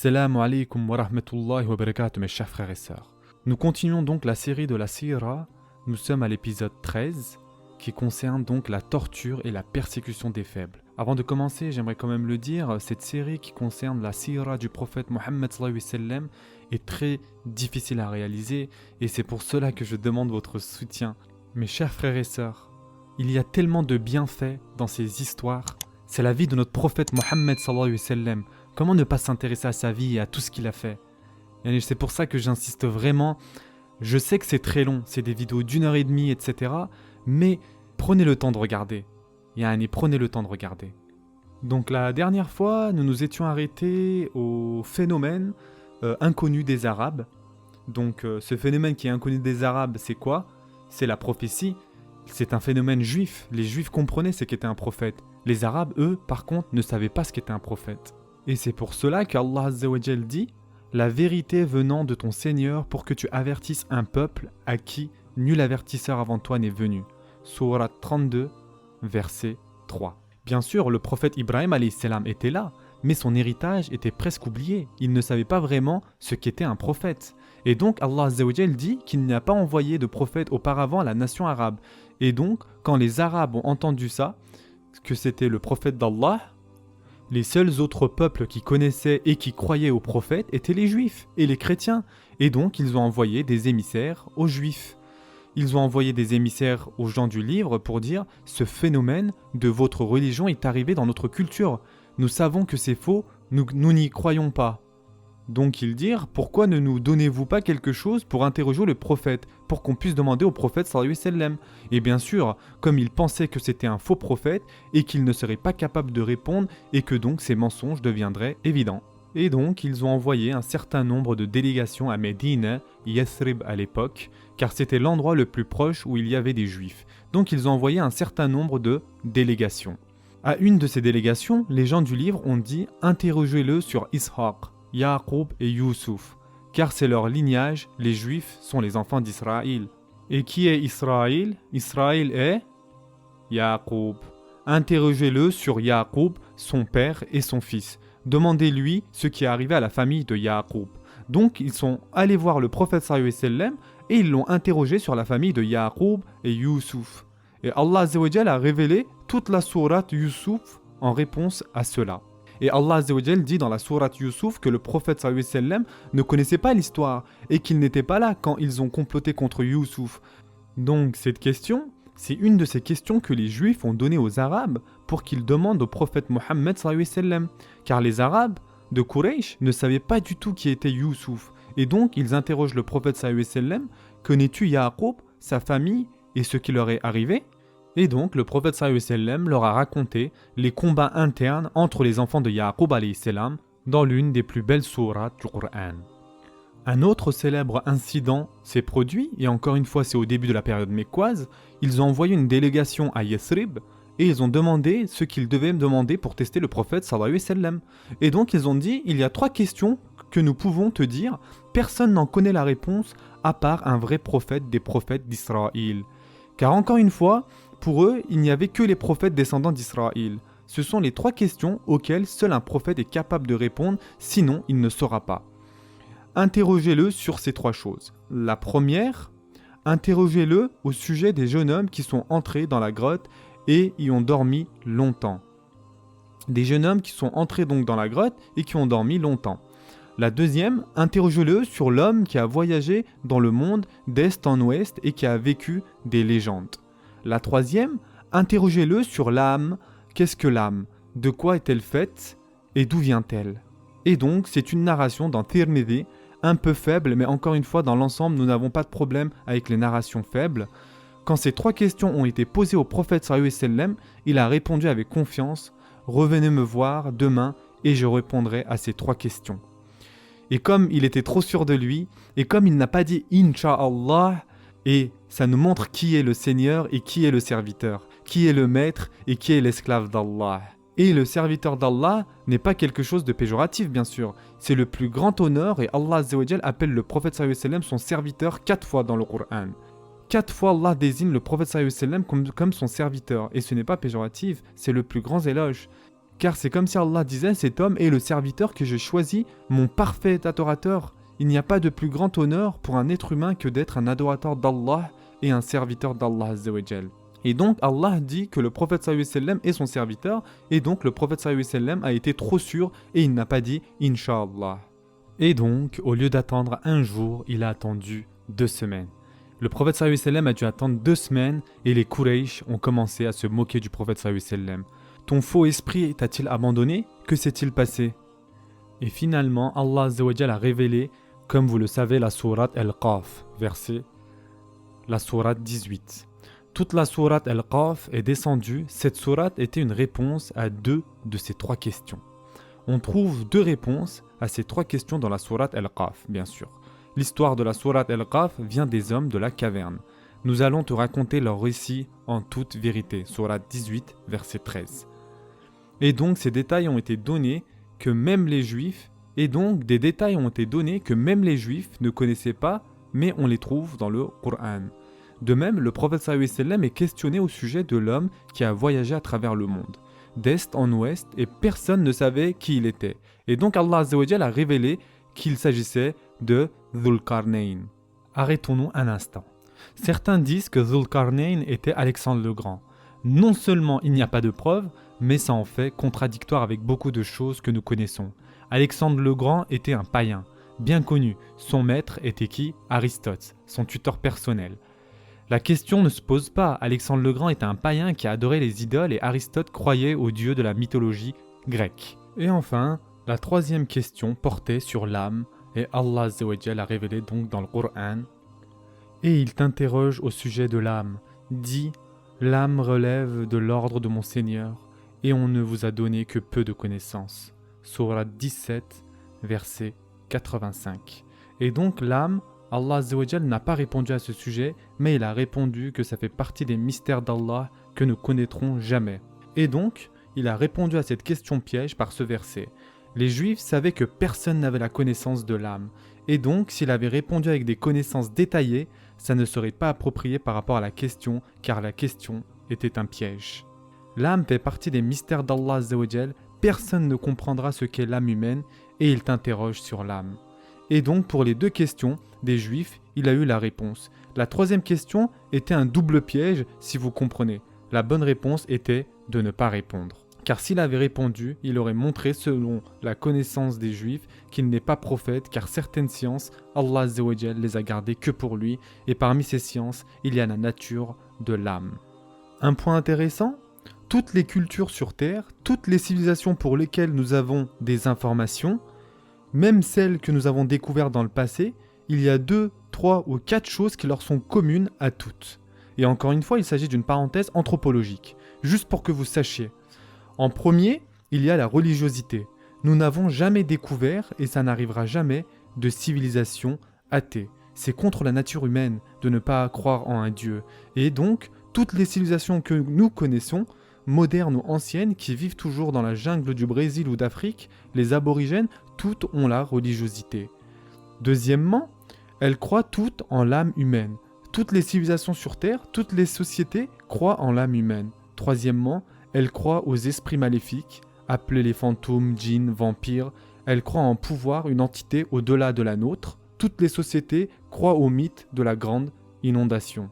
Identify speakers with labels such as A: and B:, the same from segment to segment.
A: Assalamu alaikum wa rahmatullahi wa barakatuh mes chers frères et sœurs. Nous continuons donc la série de la Sira. Nous sommes à l'épisode 13 qui concerne donc la torture et la persécution des faibles. Avant de commencer, j'aimerais quand même le dire, cette série qui concerne la Sira du prophète Mohammed sallallahu alayhi wa sallam est très difficile à réaliser et c'est pour cela que je demande votre soutien. Mes chers frères et sœurs, il y a tellement de bienfaits dans ces histoires. C'est la vie de notre prophète Mohammed sallallahu alayhi wa sallam. Comment ne pas s'intéresser à sa vie et à tout ce qu'il a fait? Et c'est pour ça que j'insiste vraiment. Je sais que c'est très long, c'est des vidéos d'1 heure et demie, etc. Mais prenez le temps de regarder. Prenez le temps de regarder. Donc la dernière fois, nous nous étions arrêtés au phénomène inconnu des Arabes. Donc ce phénomène qui est inconnu des Arabes, c'est quoi? C'est la prophétie. C'est un phénomène juif. Les Juifs comprenaient ce qu'était un prophète. Les Arabes, eux, par contre, ne savaient pas ce qu'était un prophète. Et c'est pour cela qu'Allah Azza wa Jal dit « La vérité venant de ton Seigneur pour que tu avertisses un peuple à qui nul avertisseur avant toi n'est venu. » Sourate 32, verset 3. Bien sûr, le prophète Ibrahim alayhi salam était là, mais son héritage était presque oublié. Il ne savait pas vraiment ce qu'était un prophète. Et donc Allah Azza wa Jal dit qu'il n'a pas envoyé de prophète auparavant à la nation arabe. Et donc, quand les Arabes ont entendu ça, que c'était le prophète d'Allah, les seuls autres peuples qui connaissaient et qui croyaient aux prophètes étaient les Juifs et les chrétiens. Et donc, ils ont envoyé des émissaires aux Juifs. Ils ont envoyé des émissaires aux gens du livre pour dire « Ce phénomène de votre religion est arrivé dans notre culture. Nous savons que c'est faux, nous n'y croyons pas. » Donc ils dirent « Pourquoi ne nous donnez-vous pas quelque chose pour interroger le prophète, pour qu'on puisse demander au prophète sallallahu alayhi wa sallam ?» Et bien sûr, comme ils pensaient que c'était un faux prophète et qu'ils ne seraient pas capables de répondre et que donc ces mensonges deviendraient évidents. Et donc ils ont envoyé un certain nombre de délégations à Médine, Yathrib à l'époque, car c'était l'endroit le plus proche où il y avait des juifs. Donc ils ont envoyé un certain nombre de délégations. À une de ces délégations, les gens du livre ont dit « Interrogez-le sur Ishaq, Yaqub et Youssouf, car c'est leur lignage, les Juifs sont les enfants d'Israël. » Et qui est Israël? Israël est Yaqub. Interrogez-le sur Yaqub, son père et son fils. Demandez-lui ce qui est arrivé à la famille de Yaqub. Donc ils sont allés voir le prophète sallallahu alayhi wa sallam et ils l'ont interrogé sur la famille de Yaqub et Youssouf. Et Allah Azza wa Jal a révélé toute la sourate Youssouf en réponse à cela. Et Allah Azza wa Jal dit dans la sourate Youssouf que le prophète sallallahu alayhi wa sallam ne connaissait pas l'histoire et qu'il n'était pas là quand ils ont comploté contre Youssouf. Donc cette question, c'est une de ces questions que les Juifs ont données aux Arabes pour qu'ils demandent au prophète Mohammed sallallahu alayhi wa sallam. Car les Arabes de Quraysh ne savaient pas du tout qui était Youssouf. Et donc ils interrogent le prophète sallallahu alayhi wa sallam, connais-tu Yaqub, sa famille et ce qui leur est arrivé? Et donc le prophète sallallahu alayhi wa sallam leur a raconté les combats internes entre les enfants de Yaqub alayhi salam dans l'une des plus belles sourates du Coran. Un autre célèbre incident s'est produit, et encore une fois c'est au début de la période mécoise. Ils ont envoyé une délégation à Yathrib et ils ont demandé ce qu'ils devaient demander pour tester le prophète sallallahu alayhi wa sallam. Et donc ils ont dit, il y a 3 questions que nous pouvons te dire, personne n'en connaît la réponse à part un vrai prophète des prophètes d'Israël. Car encore une fois, pour eux, il n'y avait que les prophètes descendants d'Israël. Ce sont les 3 questions auxquelles seul un prophète est capable de répondre, sinon il ne saura pas. Interrogez-le sur ces 3 choses. La première, interrogez-le au sujet des jeunes hommes qui sont entrés dans la grotte et y ont dormi longtemps. Des jeunes hommes qui sont entrés donc dans la grotte et qui ont dormi longtemps. La deuxième, interrogez-le sur l'homme qui a voyagé dans le monde d'est en ouest et qui a vécu des légendes. La troisième, interrogez-le sur l'âme. Qu'est-ce que l'âme? De quoi est-elle faite? Et d'où vient-elle? Et donc, c'est une narration dans Tirmidhi, un peu faible, mais encore une fois, dans l'ensemble, nous n'avons pas de problème avec les narrations faibles. Quand ces 3 questions ont été posées au prophète sallallahu alayhi wa sallam, il a répondu avec confiance « Revenez me voir demain et je répondrai à ces 3 questions. » Et comme il était trop sûr de lui, et comme il n'a pas dit « Inch'Allah », et ça nous montre qui est le Seigneur et qui est le serviteur, qui est le maître et qui est l'esclave d'Allah. Et le serviteur d'Allah n'est pas quelque chose de péjoratif, bien sûr. C'est le plus grand honneur et Allah Azza wa Jal appelle le prophète sallallahu alayhi wa sallam son serviteur 4 fois dans le Coran. 4 fois Allah désigne le prophète sallallahu alayhi wa sallam comme son serviteur. Et ce n'est pas péjoratif, c'est le plus grand éloge. car c'est comme si Allah disait, cet homme est le serviteur que j'ai choisi, mon parfait adorateur. Il n'y a pas de plus grand honneur pour un être humain que d'être un adorateur d'Allah et un serviteur d'Allah Azza wa Jal. Et donc Allah dit que le prophète sallallahu alayhi wa sallam est son serviteur, et donc le prophète sallallahu alayhi wa sallam a été trop sûr et il n'a pas dit Inch'Allah. Et donc, au lieu d'attendre un jour, il a attendu 2 semaines. Le prophète sallallahu alayhi wa sallam a dû attendre 2 semaines et les Quraysh ont commencé à se moquer du prophète sallallahu alayhi wa sallam. Ton faux esprit t'a-t-il abandonné? Que s'est-il passé? Et finalement, Allah Azza wa Jal a révélé, comme vous le savez, la sourate Al-Qaf, la sourate 18. Toute la sourate Al-Qaf est descendue. Cette sourate était une réponse à 2 de ces 3 questions. On trouve 2 réponses à ces 3 questions dans la sourate Al-Qaf, bien sûr. L'histoire de la sourate Al-Qaf vient des hommes de la caverne. Nous allons te raconter leur récit en toute vérité. Sourate 18, verset 13. Et donc ces détails ont été donnés que même les Juifs, ne connaissaient pas, mais on les trouve dans le Coran. De même, le prophète sallallahu alayhi wa sallam est questionné au sujet de l'homme qui a voyagé à travers le monde, d'est en ouest, et personne ne savait qui il était. Et donc Allah Azza wa Jal a révélé qu'il s'agissait de Dhul Qarnayn. Arrêtons-nous un instant. Certains disent que Dhul Qarnayn était Alexandre le Grand. Non seulement il n'y a pas de preuves, mais ça en fait contradictoire avec beaucoup de choses que nous connaissons. Alexandre le Grand était un païen, bien connu. Son maître était qui? Aristote, son tuteur personnel. La question ne se pose pas. Alexandre le Grand était un païen qui adorait les idoles et Aristote croyait aux dieux de la mythologie grecque. Et enfin, la 3e question portait sur l'âme et Allah Azza wa Jal a révélé donc dans le Coran. Et il t'interroge au sujet de l'âme. Dis, l'âme relève de l'ordre de mon Seigneur et on ne vous a donné que peu de connaissances. Sourate 17, verset 85. Et donc l'âme, Allah Azza wa Jal n'a pas répondu à ce sujet, mais il a répondu que ça fait partie des mystères d'Allah que nous connaîtrons jamais. Et donc, il a répondu à cette question piège par ce verset. Les Juifs savaient que personne n'avait la connaissance de l'âme. Et donc, s'il avait répondu avec des connaissances détaillées, ça ne serait pas approprié par rapport à la question, car la question était un piège. L'âme fait partie des mystères d'Allah Azza wa Jal. Personne ne comprendra ce qu'est l'âme humaine, et il t'interroge sur l'âme. Et donc, pour les 2 questions des Juifs, il a eu la réponse. La 3e question était un double piège, si vous comprenez. La bonne réponse était de ne pas répondre. Car s'il avait répondu, il aurait montré, selon la connaissance des Juifs, qu'il n'est pas prophète, car certaines sciences, Allah Azza wa Jal les a gardées que pour lui, et parmi ces sciences, il y a la nature de l'âme. Un point intéressant, toutes les cultures sur Terre, toutes les civilisations pour lesquelles nous avons des informations, même celles que nous avons découvertes dans le passé, il y a 2, 3 ou 4 choses qui leur sont communes à toutes. Et encore une fois, il s'agit d'une parenthèse anthropologique, juste pour que vous sachiez. En premier, il y a la religiosité. Nous n'avons jamais découvert, et ça n'arrivera jamais, de civilisation athée. C'est contre la nature humaine de ne pas croire en un Dieu. Et donc, toutes les civilisations que nous connaissons, modernes ou anciennes, qui vivent toujours dans la jungle du Brésil ou d'Afrique, les aborigènes, toutes ont la religiosité. Deuxièmement, elles croient toutes en l'âme humaine. Toutes les civilisations sur Terre, toutes les sociétés croient en l'âme humaine. Troisièmement, elles croient aux esprits maléfiques, appelés les fantômes, djinns, vampires. Elles croient en pouvoir, une entité au-delà de la nôtre. Toutes les sociétés croient au mythe de la grande inondation.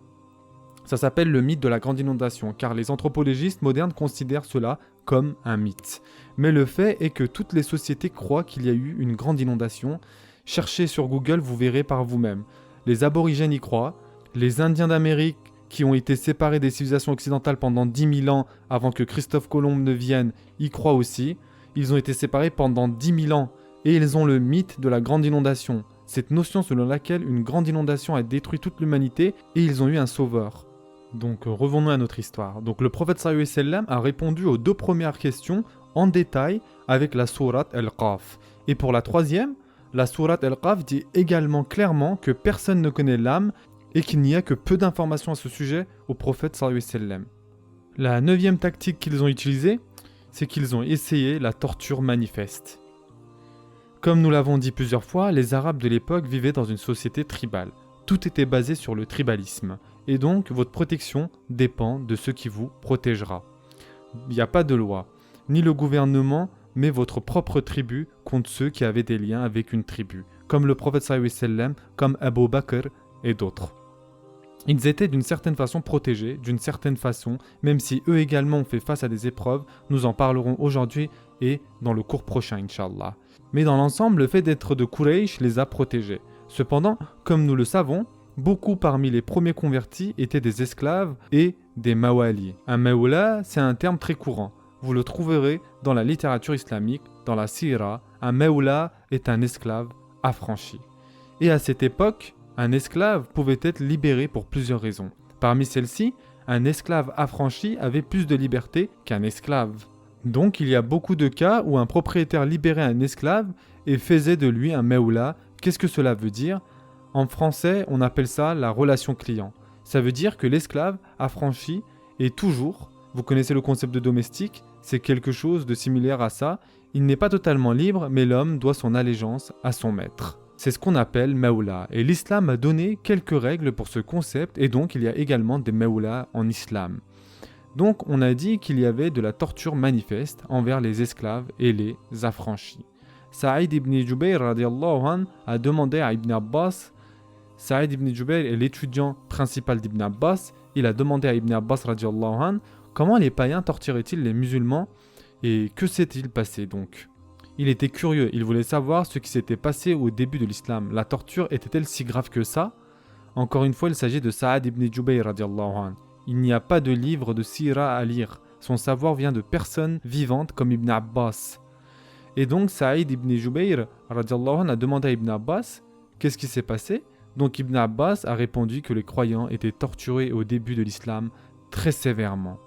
A: Ça s'appelle le mythe de la grande inondation, car les anthropologistes modernes considèrent cela comme un mythe. Mais le fait est que toutes les sociétés croient qu'il y a eu une grande inondation. Cherchez sur Google, vous verrez par vous-même. Les aborigènes y croient, les Indiens d'Amérique qui ont été séparés des civilisations occidentales pendant 10 000 ans avant que Christophe Colomb ne vienne, y croient aussi. Ils ont été séparés pendant 10 000 ans et ils ont le mythe de la grande inondation. Cette notion selon laquelle une grande inondation a détruit toute l'humanité et ils ont eu un sauveur. Donc revenons à notre histoire. Donc le prophète sallallahu alayhi wa sallam a répondu aux 2 premières questions en détail avec la sourate Al-Qaf. Et pour la 3e, la sourate Al-Qaf dit également clairement que personne ne connaît l'âme et qu'il n'y a que peu d'informations à ce sujet au prophète sallallahu alayhi wa sallam. La 9e tactique qu'ils ont utilisée, c'est qu'ils ont essayé la torture manifeste. Comme nous l'avons dit plusieurs fois, les Arabes de l'époque vivaient dans une société tribale. Tout était basé sur le tribalisme. Et donc, votre protection dépend de ce qui vous protégera. Il n'y a pas de loi. ni le gouvernement, mais votre propre tribu contre ceux qui avaient des liens avec une tribu, comme le prophète sallallahu alayhi wa sallam, comme Abu Bakr et d'autres. Ils étaient d'une certaine façon protégés, d'une certaine façon, même si eux également ont fait face à des épreuves, nous en parlerons aujourd'hui et dans le cours prochain, Inch'Allah. Mais dans l'ensemble, le fait d'être de Quraysh les a protégés. Cependant, comme nous le savons, beaucoup parmi les premiers convertis étaient des esclaves et des mawali. Un mawla, c'est un terme très courant. Vous le trouverez dans la littérature islamique, dans la sira. Un mawla est un esclave affranchi. Et à cette époque, un esclave pouvait être libéré pour plusieurs raisons. Parmi celles-ci, un esclave affranchi avait plus de liberté qu'un esclave. Donc il y a beaucoup de cas où un propriétaire libérait un esclave et faisait de lui un mawla. Qu'est-ce que cela veut dire ? En français, on appelle ça la relation client. Ça veut dire que l'esclave affranchi est toujours, vous connaissez le concept de domestique, c'est quelque chose de similaire à ça, il n'est pas totalement libre, mais l'homme doit son allégeance à son maître. C'est ce qu'on appelle mawla, et l'islam a donné quelques règles pour ce concept, et donc il y a également des mawla en islam. Donc on a dit qu'il y avait de la torture manifeste envers les esclaves et les affranchis. Saïd ibn Jubayr radiallahu anh, a demandé à Ibn Abbas. Saïd ibn Jubayr est l'étudiant principal d'Ibn Abbas. Il a demandé à Ibn Abbas radiallahu anh, comment les païens torturaient-ils les musulmans et que s'est-il passé donc ? Il était curieux, il voulait savoir ce qui s'était passé au début de l'islam. La torture était-elle si grave que ça ? Encore une fois, il s'agit de Saïd ibn Jubayr radiallahu anh. Il n'y a pas de livre de sira à lire. Son savoir vient de personnes vivantes comme Ibn Abbas. Et donc Saïd ibn Jubayr radiallahu anh a demandé à Ibn Abbas qu'est-ce qui s'est passé. Donc Ibn Abbas a répondu que les croyants étaient torturés au début de l'islam très sévèrement.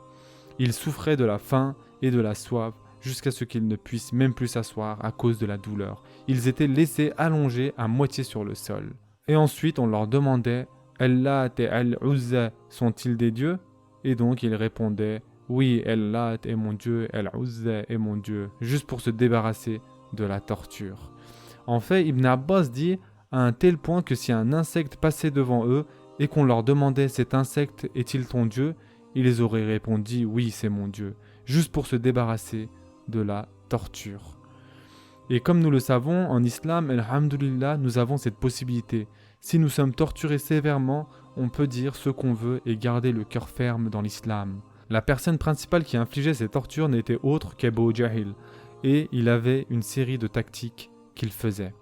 A: Ils souffraient de la faim et de la soif jusqu'à ce qu'ils ne puissent même plus s'asseoir à cause de la douleur. Ils étaient laissés allongés à moitié sur le sol. Et ensuite on leur demandait « Allah et Al-Uzza sont-ils des dieux ?» Et donc ils répondaient « Oui, Allah est mon Dieu, Al-Uzza est mon Dieu », juste pour se débarrasser de la torture. En fait, Ibn Abbas dit à un tel point que si un insecte passait devant eux et qu'on leur demandait « Cet insecte est-il ton Dieu ?» ils auraient répondu « Oui, c'est mon Dieu », juste pour se débarrasser de la torture. Et comme nous le savons, en islam, alhamdoulilah, nous avons cette possibilité. Si nous sommes torturés sévèrement, on peut dire ce qu'on veut et garder le cœur ferme dans l'islam. La personne principale qui infligeait ces tortures n'était autre qu'Abu Jahil, et il avait une série de tactiques qu'il faisait.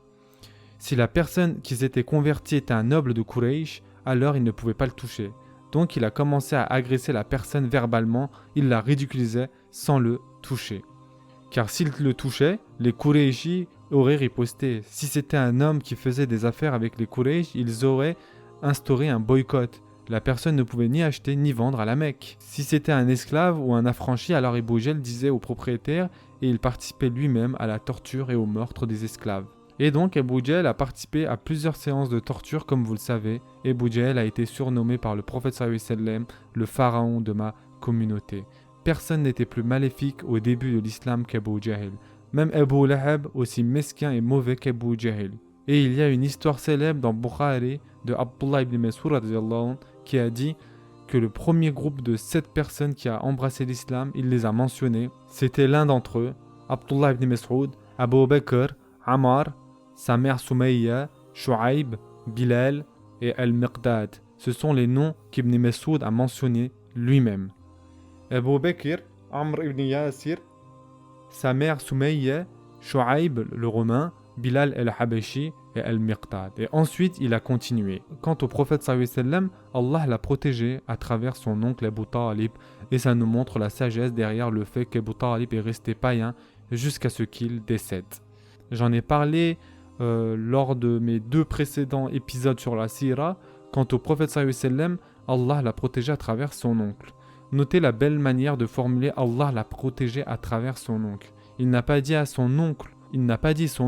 A: Si la personne qui s'était convertie était un noble de Quraysh, alors il ne pouvait pas le toucher. Donc il a commencé à agresser la personne verbalement, il la ridiculisait sans le toucher. Car s'il le touchait, les Qurayshis auraient riposté. Si c'était un homme qui faisait des affaires avec les Quraysh, ils auraient instauré un boycott. La personne ne pouvait ni acheter ni vendre à la Mecque. Si c'était un esclave ou un affranchi, alors Abu Jahl disait au propriétaire et il participait lui-même à la torture et au meurtre des esclaves. Et donc Abu Jahl a participé à plusieurs séances de torture comme vous le savez. Abu Jahl a été surnommé par le prophète sallallahu alayhi wa sallam le pharaon de ma communauté. Personne n'était plus maléfique au début de l'islam qu'Abu Jahl. Même Abu Lahab, aussi mesquin et mauvais qu'Abu Jahl. Et il y a une histoire célèbre dans Bukhari de Abdullah ibn Mas'ud qui a dit que le premier groupe de 7 personnes qui a embrassé l'islam, il les a mentionnés. C'était l'un d'entre eux, Abdullah ibn Mas'ud, Abu Bakr, Ammar, sa mère Soumayya, Shu'aib, Bilal et Al-Miqdad. Ce sont les noms qu'Ibn Mas'ud a mentionnés lui-même. Abu Bakr, Amr ibn Yasir, sa mère Soumayya, Shu'aib le romain, Bilal el-Habashi et Al-Miqdad. Et ensuite, il a continué. Quant au prophète sallallahu alayhi wa sallam, Allah l'a protégé à travers son oncle Abu Talib et ça nous montre la sagesse derrière le fait qu'Abu Talib est resté païen jusqu'à ce qu'il décède. J'en ai parlé lors de mes 2 précédents épisodes sur la Sira. Quant au prophète sallallahu alayhi wa sallam, Allah l'a protégé à travers son oncle. Notez la belle manière de formuler Allah l'a protégé à travers son oncle. Il n'a pas dit son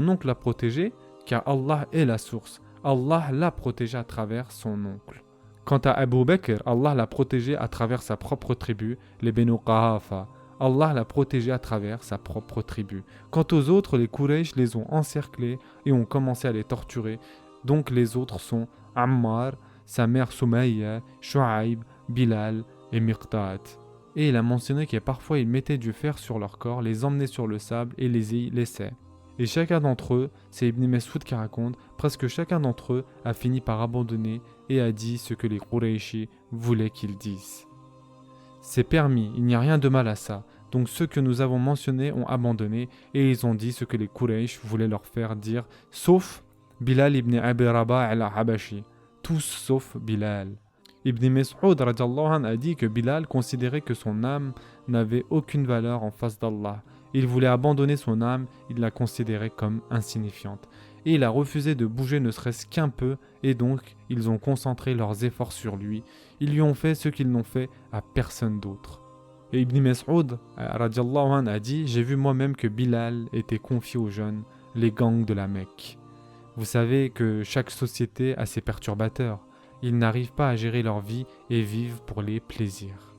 A: oncle l'a protégé, car Allah est la source. Allah l'a protégé à travers son oncle. Quant à Abu Bakr, Allah l'a protégé à travers sa propre tribu, les Benu Qahafa. Allah l'a protégé à travers sa propre tribu. Quant aux autres, les Quraysh les ont encerclés et ont commencé à les torturer. Donc les autres sont Ammar, sa mère Soumayya, Shu'aib, Bilal et Miqdad. Et il a mentionné que parfois il mettait du fer sur leur corps, les emmenait sur le sable et les y laissait. Et chacun d'entre eux, c'est Ibn Messoud qui raconte, presque chacun d'entre eux a fini par abandonner et a dit ce que les Qurayshi voulaient qu'ils disent. C'est permis, il n'y a rien de mal à ça. Donc ceux que nous avons mentionnés ont abandonné et ils ont dit ce que les Quraysh voulaient leur faire dire, sauf Bilal ibn Abi Rabah al-Habashi. Tous sauf Bilal. Ibn Mes'ud radiallahu anhu a dit que Bilal considérait que son âme n'avait aucune valeur en face d'Allah. Il voulait abandonner son âme, il la considérait comme insignifiante. Et il a refusé de bouger ne serait-ce qu'un peu, et donc ils ont concentré leurs efforts sur lui. Ils lui ont fait ce qu'ils n'ont fait à personne d'autre. Et Ibn Mes'ud radiallahu anhu a dit « J'ai vu moi-même que Bilal était confié aux jeunes, les gangs de la Mecque. » Vous savez que chaque société a ses perturbateurs. Ils n'arrivent pas à gérer leur vie et vivent pour les plaisirs.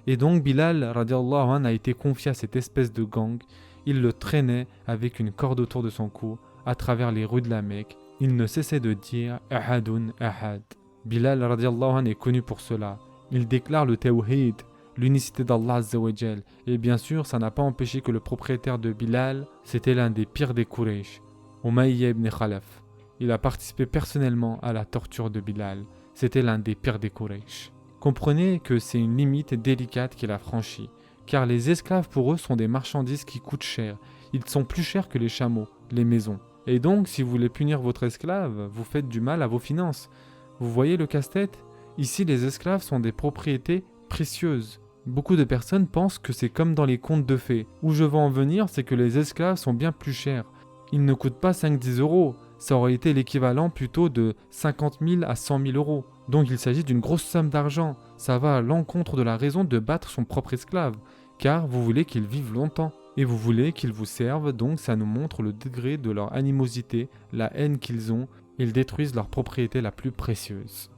A: Et donc Bilal radiallahu anhu a été confié à cette espèce de gang. Il le traînait avec une corde autour de son cou à travers les rues de la Mecque. Il ne cessait de dire « Ahadun ahad ». Bilal radiallahu anhu est connu pour cela. Il déclare le tawhid, l'unicité d'Allah Azza wa Jal. Et bien sûr, ça n'a pas empêché que le propriétaire de Bilal, c'était l'un des pires des Quraysh, Umayya ibn Khalaf. Il a participé personnellement à la torture de Bilal. C'était l'un des pires des Quraysh. Comprenez que c'est une limite délicate qu'il a franchie, car les esclaves pour eux sont des marchandises qui coûtent cher. Ils sont plus chers que les chameaux, les maisons. Et donc, si vous voulez punir votre esclave, vous faites du mal à vos finances. Vous voyez le casse-tête ? Ici, les esclaves sont des propriétés précieuses. Beaucoup de personnes pensent que c'est comme dans les contes de fées. Où je veux en venir, c'est que les esclaves sont bien plus chers. Ils ne coûtent pas 5-10 euros. Ça aurait été l'équivalent plutôt de 50 000 à 100 000 euros. Donc il s'agit d'une grosse somme d'argent. Ça va à l'encontre de la raison de battre son propre esclave. Car vous voulez qu'il vive longtemps. Et vous voulez qu'il vous serve, donc ça nous montre le degré de leur animosité, la haine qu'ils ont. Ils détruisent leur propriété la plus précieuse.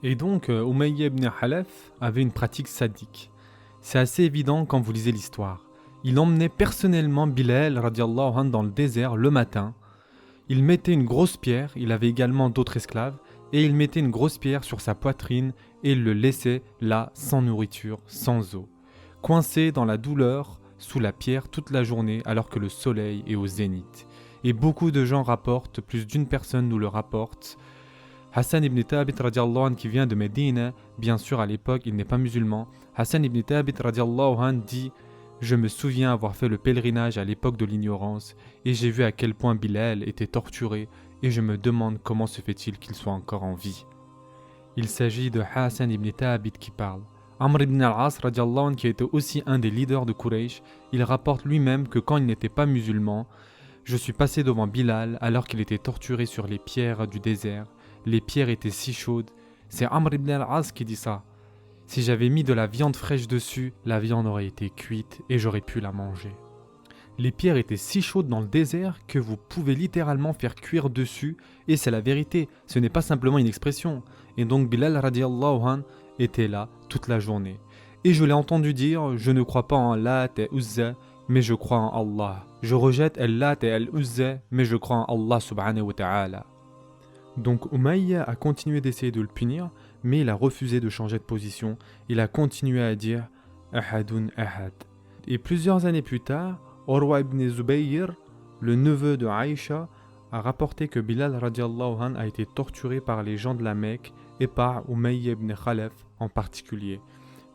A: Et donc, Umayya ibn Khalaf avait une pratique sadique. C'est assez évident quand vous lisez l'histoire. Il emmenait personnellement Bilal radiallahu anhu dans le désert le matin. Il mettait une grosse pierre, il avait également d'autres esclaves, et il mettait une grosse pierre sur sa poitrine et il le laissait là, sans nourriture, sans eau. Coincé dans la douleur, sous la pierre toute la journée alors que le soleil est au zénith. Et beaucoup de gens rapportent, plus d'une personne nous le rapporte. Hassan ibn Thabit radiallahu anhu qui vient de Médine, bien sûr à l'époque il n'est pas musulman. Hassan ibn Thabit radiallahu anhu dit « Je me souviens avoir fait le pèlerinage à l'époque de l'ignorance et j'ai vu à quel point Bilal était torturé et je me demande comment se fait-il qu'il soit encore en vie. » Il s'agit de Hassan ibn Thabit qui parle. Amr ibn al-As radiallahu anhu qui était aussi un des leaders de Quraysh, il rapporte lui-même que quand il n'était pas musulman, je suis passé devant Bilal alors qu'il était torturé sur les pierres du désert. Les pierres étaient si chaudes. C'est Amr ibn al-As qui dit ça. Si j'avais mis de la viande fraîche dessus, la viande aurait été cuite et j'aurais pu la manger. Les pierres étaient si chaudes dans le désert que vous pouvez littéralement faire cuire dessus et c'est la vérité, ce n'est pas simplement une expression. Et donc Bilal radiallahu anhu était là toute la journée. Et je l'ai entendu dire, je ne crois pas en Lat et Uzza, mais je crois en Allah. Je rejette Lat et Al-Uzza, mais je crois en Allah subhanahu wa ta'ala. Donc Umayya a continué d'essayer de le punir, mais il a refusé de changer de position. Il a continué à dire Ahadun ahad. Et plusieurs années plus tard, Urwa ibn Zubayr, le neveu de Aïcha, a rapporté que Bilal radiallahu anhu a été torturé par les gens de la Mecque et par Umayya ibn Khalaf en particulier.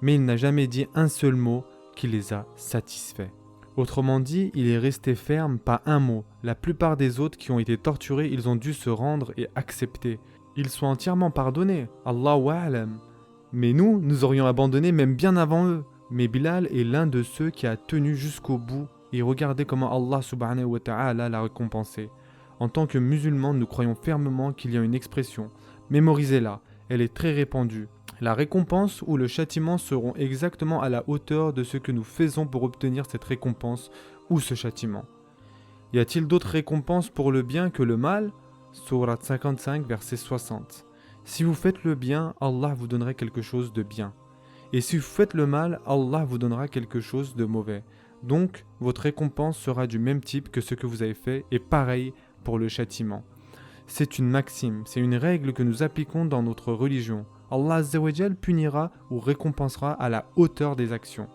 A: Mais il n'a jamais dit un seul mot qui les a satisfaits. Autrement dit, il est resté ferme, pas un mot. La plupart des autres qui ont été torturés, ils ont dû se rendre et accepter. Ils sont entièrement pardonnés. Allahu a'lam. Mais nous aurions abandonné même bien avant eux. Mais Bilal est l'un de ceux qui a tenu jusqu'au bout. Et regardez comment Allah subhanahu wa ta'ala l'a récompensé. En tant que musulmans, nous croyons fermement qu'il y a une expression. Mémorisez-la, elle est très répandue. La récompense ou le châtiment seront exactement à la hauteur de ce que nous faisons pour obtenir cette récompense ou ce châtiment. Y a-t-il d'autres récompenses pour le bien que le mal ? Sourate 55, verset 60. Si vous faites le bien, Allah vous donnerait quelque chose de bien. Et si vous faites le mal, Allah vous donnera quelque chose de mauvais. Donc, votre récompense sera du même type que ce que vous avez fait et pareil pour le châtiment. C'est une maxime, c'est une règle que nous appliquons dans notre religion. Allah Azza wa Jal punira ou récompensera à la hauteur des actions.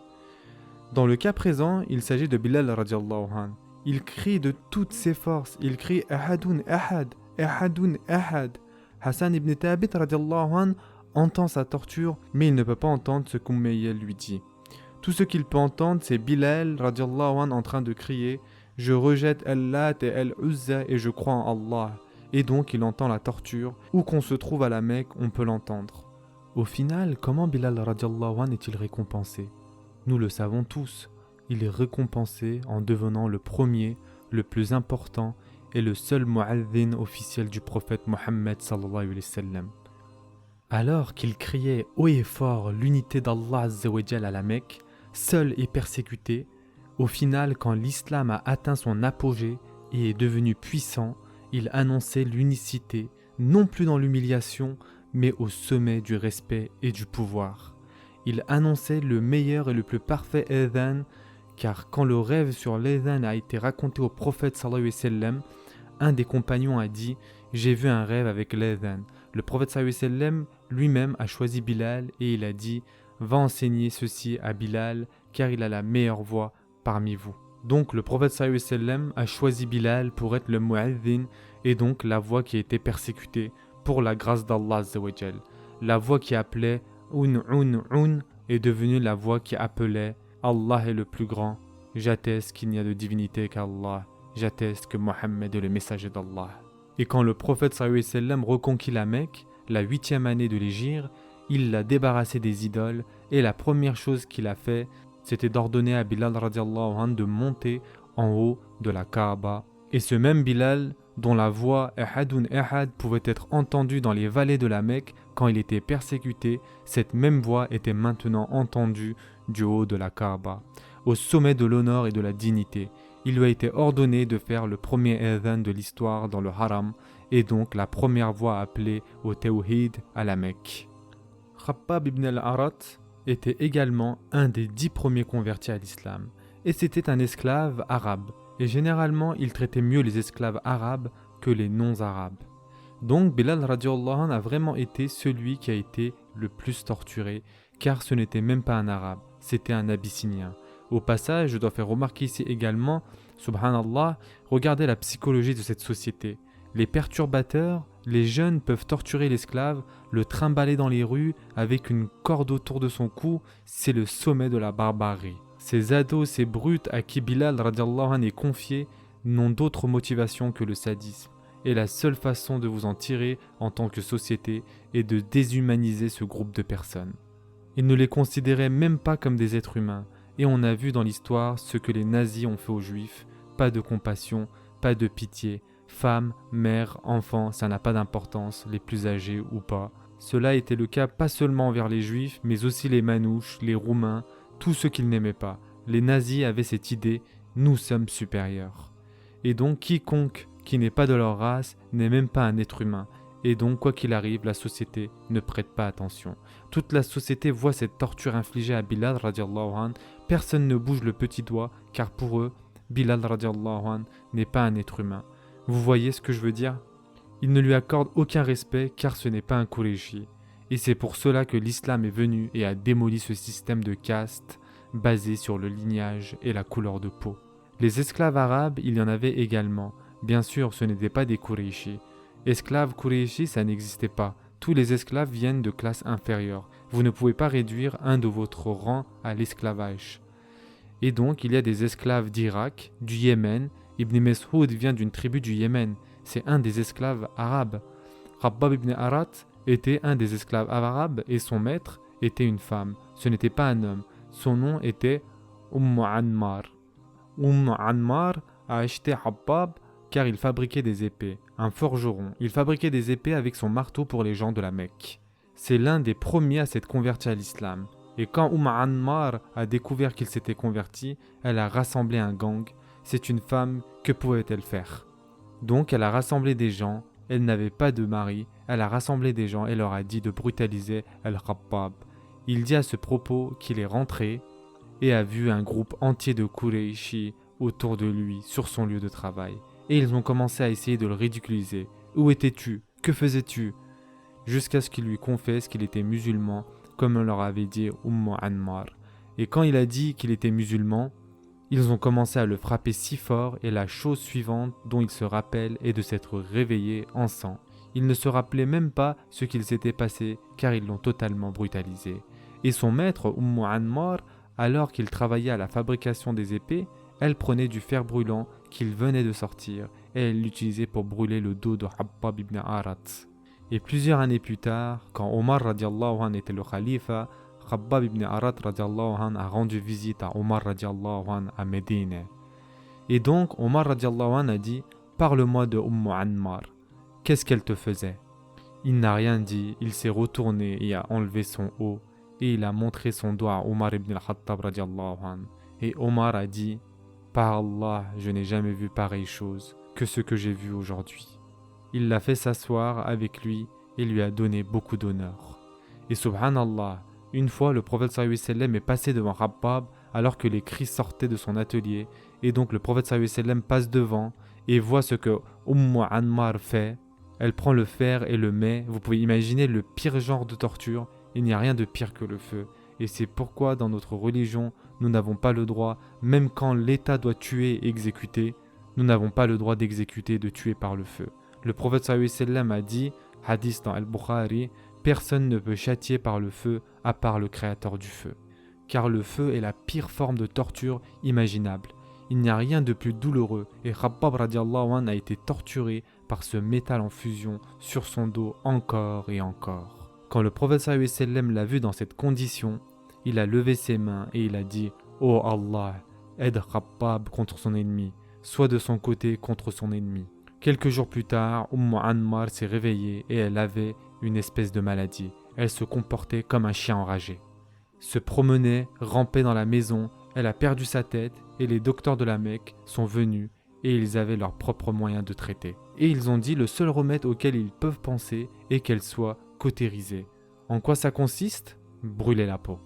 A: Dans le cas présent, il s'agit de Bilal radiallahu anhu. Il crie de toutes ses forces, il crie Ahadun Ahad, Ahadun Ahad. Hassan ibn Thabit radiallahu anhu entend sa torture, mais il ne peut pas entendre ce qu'Umayya lui dit. Tout ce qu'il peut entendre, c'est Bilal radiallahu anhu en train de crier « Je rejette Al-Lat et Al-Uzza et je crois en Allah ». Et donc il entend la torture. Où qu'on se trouve à la Mecque, on peut l'entendre. Au final, comment Bilal radiallahu anhu est-il récompensé ? Nous le savons tous. Il est récompensé en devenant le premier, le plus important et le seul mu'adhin officiel du prophète Mohammed sallallahu alayhi wa sallam. Alors qu'il criait haut et fort l'unité d'Allah Azza wa Jal à la Mecque, seul et persécuté, au final, quand l'islam a atteint son apogée et est devenu puissant, il annonçait l'unicité, non plus dans l'humiliation, mais au sommet du respect et du pouvoir. Il annonçait le meilleur et le plus parfait adhan, car quand le rêve sur l'adhan a été raconté au prophète sallallahu alayhi wa sallam, un des compagnons a dit « J'ai vu un rêve avec l'adhan ». Le prophète sallallahu alayhi wa sallam lui-même a choisi Bilal et il a dit « Va enseigner ceci à Bilal, car il a la meilleure voix parmi vous ». Donc le prophète sallallahu alayhi wa sallam a choisi Bilal pour être le mu'adhin et donc la voix qui a été persécutée pour la grâce d'Allah Azza wa Jal. La voix qui appelait « Un » est devenue la voix qui appelait « Allah est le plus grand, j'atteste qu'il n'y a de divinité qu'Allah, j'atteste que Mohammed est le messager d'Allah ». Et quand le prophète sallallahu alayhi wa sallam reconquit la Mecque, la 8e année de l'Hégire, il l'a débarrassé des idoles et la première chose qu'il a fait, c'était d'ordonner à Bilal radiallahu anhu de monter en haut de la Kaaba. Et ce même Bilal, dont la voix Ahadun Ahad pouvait être entendue dans les vallées de la Mecque quand il était persécuté, cette même voix était maintenant entendue du haut de la Kaaba, au sommet de l'honneur et de la dignité. Il lui a été ordonné de faire le premier adhan de l'histoire dans le haram et donc la première voix appelée au Tawhid à la Mecque. Khabbab ibn al-Arat était également un des 10 premiers convertis à l'islam et c'était un esclave arabe et généralement il traitait mieux les esclaves arabes que les non-arabes. Donc Bilal radiallahu anhu a vraiment été celui qui a été le plus torturé car ce n'était même pas un arabe, c'était un abyssinien. Au passage, je dois faire remarquer ici également, subhanallah, regardez la psychologie de cette société. Les perturbateurs, les jeunes peuvent torturer l'esclave, le trimballer dans les rues avec une corde autour de son cou, c'est le sommet de la barbarie. Ces ados, ces brutes à qui Bilal radiallahu anhu est confié n'ont d'autre motivation que le sadisme. Et la seule façon de vous en tirer en tant que société est de déshumaniser ce groupe de personnes. Ils ne les considéraient même pas comme des êtres humains. Et on a vu dans l'histoire ce que les nazis ont fait aux juifs. Pas de compassion, pas de pitié. Femmes, mères, enfants, ça n'a pas d'importance, les plus âgés ou pas. Cela était le cas pas seulement envers les juifs, mais aussi les manouches, les roumains, tous ceux qu'ils n'aimaient pas. Les nazis avaient cette idée, nous sommes supérieurs. Et donc quiconque qui n'est pas de leur race n'est même pas un être humain. Et donc quoi qu'il arrive, la société ne prête pas attention. Toute la société voit cette torture infligée à Bilal radiallahu anhu. Personne ne bouge le petit doigt, car pour eux, Bilal radiallahu anhu n'est pas un être humain. Vous voyez ce que je veux dire ? Ils ne lui accordent aucun respect, car ce n'est pas un Qurayshi. Et c'est pour cela que l'islam est venu et a démoli ce système de caste basé sur le lignage et la couleur de peau. Les esclaves arabes, il y en avait également. Bien sûr, ce n'étaient pas des Qurayshi. Esclaves Qurayshi, ça n'existait pas. Tous les esclaves viennent de classes inférieures. Vous ne pouvez pas réduire un de votre rang à l'esclavage. Et donc, il y a des esclaves d'Irak, du Yémen. Ibn Meshoud vient d'une tribu du Yémen. C'est un des esclaves arabes. Khabbab ibn Arat était un des esclaves arabes et son maître était une femme. Ce n'était pas un homme. Son nom était Ammar. Ammar a acheté Khabbab car il fabriquait des épées, un forgeron. Il fabriquait des épées avec son marteau pour les gens de la Mecque. C'est l'un des premiers à s'être converti à l'islam. Et quand Ammar a découvert qu'il s'était converti, elle a rassemblé un gang. C'est une femme, que pouvait-elle faire ? Donc elle a rassemblé des gens, elle n'avait pas de mari, elle a rassemblé des gens et leur a dit de brutaliser Al-Khabbab. Il dit à ce propos qu'il est rentré et a vu un groupe entier de Qurayshi autour de lui sur son lieu de travail. Et ils ont commencé à essayer de le ridiculiser. Où étais-tu ? Que faisais-tu ? jusqu'à ce qu'il lui confesse qu'il était musulman, comme on leur avait dit Ammar. Et quand il a dit qu'il était musulman, ils ont commencé à le frapper si fort et la chose suivante dont il se rappelle est de s'être réveillé en sang. Il ne se rappelait même pas ce qu'il s'était passé car ils l'ont totalement brutalisé. Et son maître, Ammar, alors qu'il travaillait à la fabrication des épées, elle prenait du fer brûlant qu'il venait de sortir et elle l'utilisait pour brûler le dos de Khabbab ibn Arat. Et plusieurs années plus tard, quand Omar radiallahu anh était le khalifa, Khabbab ibn Arat radiallahu anh a rendu visite à Omar radiallahu anh à Médine. Et donc Omar radiallahu anh a dit « Parle-moi de Ammar. Qu'est-ce qu'elle te faisait ?» Il n'a rien dit, il s'est retourné et a enlevé son haut et il a montré son doigt à Omar ibn al-Khattab radiallahu anh. Et Omar a dit « Par Allah, je n'ai jamais vu pareille chose que ce que j'ai vu aujourd'hui. » Il l'a fait s'asseoir avec lui et lui a donné beaucoup d'honneur. Et subhanallah, une fois le prophète sallallahu alayhi wa sallam est passé devant Khabbab alors que les cris sortaient de son atelier et donc le prophète sallallahu alayhi wa sallam passe devant et voit ce que Ammar fait. Elle prend le fer et le met, vous pouvez imaginer le pire genre de torture, il n'y a rien de pire que le feu. Et c'est pourquoi dans notre religion, nous n'avons pas le droit, même quand l'État doit tuer et exécuter, nous n'avons pas le droit d'exécuter et de tuer par le feu. Le prophète sallallahu alayhi wa sallam a dit, hadith dans Al-Bukhari, personne ne peut châtier par le feu à part le créateur du feu. Car le feu est la pire forme de torture imaginable. Il n'y a rien de plus douloureux et Khabbab radiallahu anh a été torturé par ce métal en fusion sur son dos encore et encore. Quand le prophète sallallahu alayhi wa sallam l'a vu dans cette condition, il a levé ses mains et il a dit « Oh Allah, aide Khabbab contre son ennemi, sois de son côté contre son ennemi. » Quelques jours plus tard, Ammar s'est réveillée et elle avait une espèce de maladie. Elle se comportait comme un chien enragé. Se promenait, rampait dans la maison, elle a perdu sa tête et les docteurs de la Mecque sont venus et ils avaient leurs propres moyens de traiter. Et ils ont dit le seul remède auquel ils peuvent penser est qu'elle soit cautérisée. En quoi ça consiste ? Brûler la peau.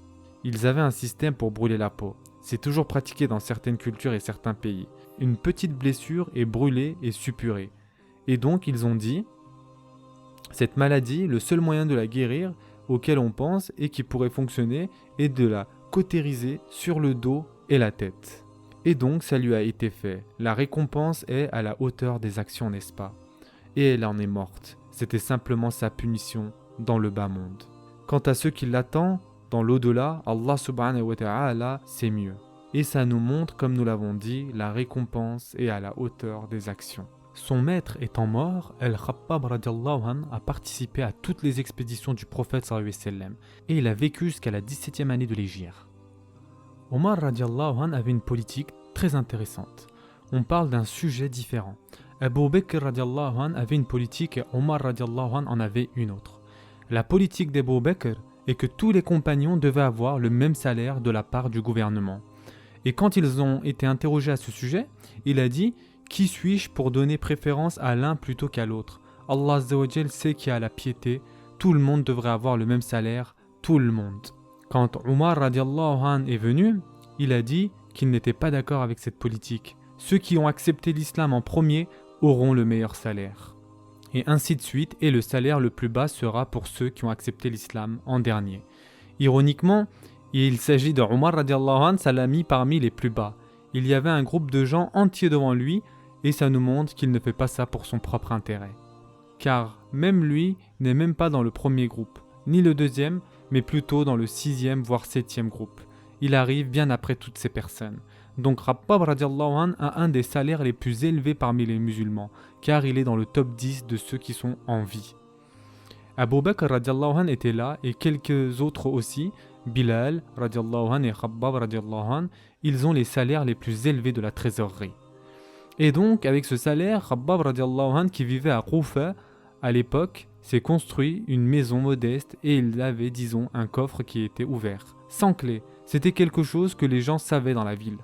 A: Ils avaient un système pour brûler la peau. C'est toujours pratiqué dans certaines cultures et certains pays. Une petite blessure est brûlée et suppurée. Et donc ils ont dit, cette maladie, le seul moyen de la guérir auquel on pense et qui pourrait fonctionner est de la cautériser sur le dos et la tête. Et donc ça lui a été fait. La récompense est à la hauteur des actions, n'est-ce pas ? Et elle en est morte. C'était simplement sa punition dans le bas monde. Quant à ceux qui l'attendent, dans l'au-delà, Allah subhanahu wa ta'ala, c'est mieux. Et ça nous montre, comme nous l'avons dit, la récompense est à la hauteur des actions. Son maître étant mort, Al-Khabbab radiallahu anh a participé à toutes les expéditions du prophète sallallahu alayhi wa sallam et il a vécu jusqu'à la 17e année de l'Hégire. Omar radiallahu anh avait une politique très intéressante. On parle d'un sujet différent. Abu Bakr radiallahu anh avait une politique et Omar radiallahu anh en avait une autre. La politique d'Abu Bakr est que tous les compagnons devaient avoir le même salaire de la part du gouvernement. Et quand ils ont été interrogés à ce sujet, il a dit « Qui suis-je pour donner préférence à l'un plutôt qu'à l'autre ? Allah Azza wa Jal sait qu'il y a la piété, tout le monde devrait avoir le même salaire, tout le monde. » Quand Omar radiallahu anh est venu, il a dit qu'il n'était pas d'accord avec cette politique. Ceux qui ont accepté l'islam en premier auront le meilleur salaire. Et ainsi de suite, et le salaire le plus bas sera pour ceux qui ont accepté l'islam en dernier. Ironiquement, il s'agit de Omar radiallahu anh, ça l'a mis parmi les plus bas. Il y avait un groupe de gens entiers devant lui, et ça nous montre qu'il ne fait pas ça pour son propre intérêt. Car même lui n'est même pas dans le premier groupe, ni le deuxième, mais plutôt dans le 6e voire 7e groupe. Il arrive bien après toutes ces personnes. Donc Khabbab radiallahu anh a un des salaires les plus élevés parmi les musulmans, car il est dans le top 10 de ceux qui sont en vie. Abu Bakr radiallahu anh était là, et quelques autres aussi, Bilal radiallahu anh et Khabbab radiallahu anh, ils ont les salaires les plus élevés de la trésorerie. Et donc, avec ce salaire, Khabbab radiallahu anh, qui vivait à Koufa, à l'époque, s'est construit une maison modeste et il avait, disons, un coffre qui était ouvert, sans clé. C'était quelque chose que les gens savaient dans la ville.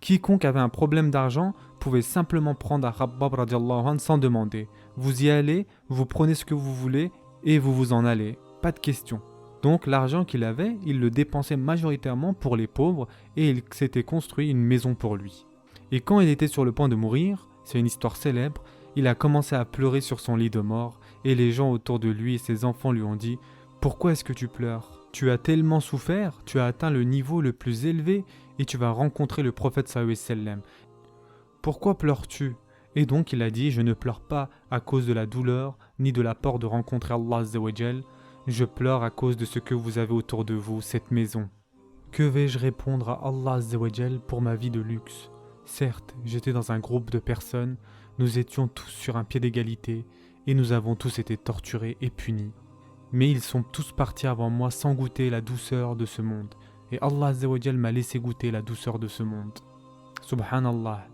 A: Quiconque avait un problème d'argent pouvait simplement prendre à Khabbab radiallahu anh sans demander. Vous y allez, vous prenez ce que vous voulez et vous vous en allez. Pas de question. Donc l'argent qu'il avait, il le dépensait majoritairement pour les pauvres et il s'était construit une maison pour lui. Et quand il était sur le point de mourir, c'est une histoire célèbre, il a commencé à pleurer sur son lit de mort et les gens autour de lui et ses enfants lui ont dit « Pourquoi est-ce que tu pleures ? Tu as tellement souffert, tu as atteint le niveau le plus élevé et tu vas rencontrer le prophète sallallahu alayhi wa sallam. Pourquoi pleures-tu » Et donc il a dit « Je ne pleure pas à cause de la douleur ni de la peur de rencontrer Allah Azza wa Jal. Je pleure à cause de ce que vous avez autour de vous, cette maison. » Que vais-je répondre à Allah Azza wa Jal pour ma vie de luxe ? Certes, j'étais dans un groupe de personnes, nous étions tous sur un pied d'égalité et nous avons tous été torturés et punis. Mais ils sont tous partis avant moi sans goûter la douceur de ce monde. Et Allah Azza wa Jal m'a laissé goûter la douceur de ce monde. Subhanallah.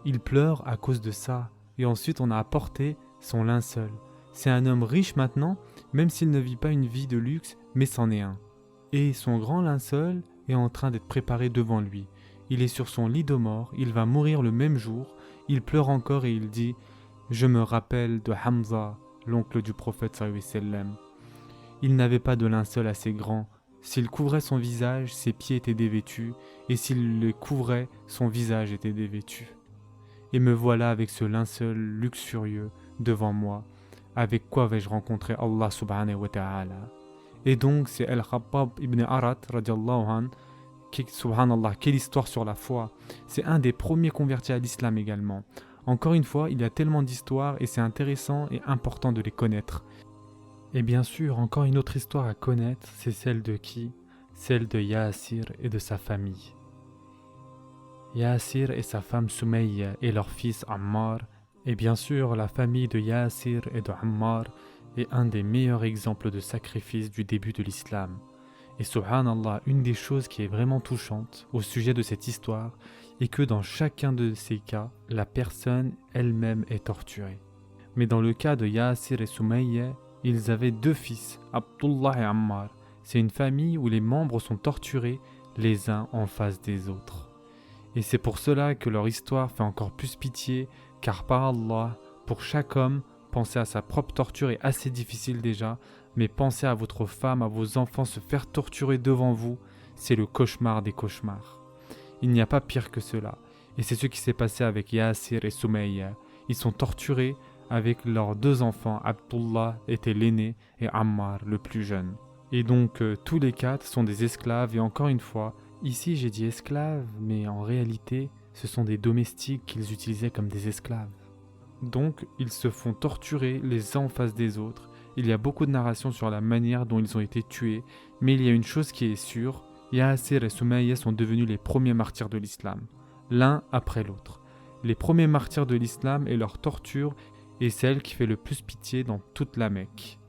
A: Il pleure à cause de ça. Et ensuite on a apporté son linceul. C'est un homme riche maintenant, même s'il ne vit pas une vie de luxe, mais c'en est un. Et son grand linceul est en train d'être préparé devant lui. Il est sur son lit de mort, il va mourir le même jour. Il pleure encore et il dit « Je me rappelle de Hamza, l'oncle du prophète sallallahu alayhi wa sallam. Il n'avait pas de linceul assez grand. S'il couvrait son visage, ses pieds étaient dévêtus, et s'il le couvrait, son visage était dévêtu. Et me voilà avec ce linceul luxurieux devant moi. Avec quoi vais-je rencontrer Allah subhanahu wa ta'ala ?» Et donc c'est Al-Khabbab ibn Arat radiallahu anh, qui, subhanallah, quelle histoire sur la foi. C'est un des premiers convertis à l'islam également. Encore une fois, il y a tellement d'histoires et c'est intéressant et important de les connaître. Et bien sûr, encore une autre histoire à connaître, c'est celle de qui ? Celle de Yaasir et de sa famille. Yaasir et sa femme Sumayya et leur fils Ammar. Et bien sûr, la famille de Yaasir et de Ammar est un des meilleurs exemples de sacrifice du début de l'islam. Et subhanallah, une des choses qui est vraiment touchante au sujet de cette histoire est que dans chacun de ces cas, la personne elle-même est torturée. Mais dans le cas de Yaasir et Sumayya, ils avaient 2 fils, Abdullah et Ammar. C'est une famille où les membres sont torturés les uns en face des autres. Et c'est pour cela que leur histoire fait encore plus pitié, car par Allah, pour chaque homme, penser à sa propre torture est assez difficile déjà, mais penser à votre femme, à vos enfants se faire torturer devant vous, c'est le cauchemar des cauchemars. Il n'y a pas pire que cela. Et c'est ce qui s'est passé avec Yaasir et Sumayya. Ils sont torturés avec leurs 2 enfants. Abdullah était l'aîné et Ammar le plus jeune. Et donc tous les 4 sont des esclaves et encore une fois, ici j'ai dit esclaves, mais en réalité ce sont des domestiques qu'ils utilisaient comme des esclaves. Donc ils se font torturer les uns en face des autres. Il y a beaucoup de narrations sur la manière dont ils ont été tués, mais il y a une chose qui est sûre, Yaasir et Sumayya sont devenus les premiers martyrs de l'islam, l'un après l'autre. Les premiers martyrs de l'islam et leur torture est celle qui fait le plus pitié dans toute la Mecque.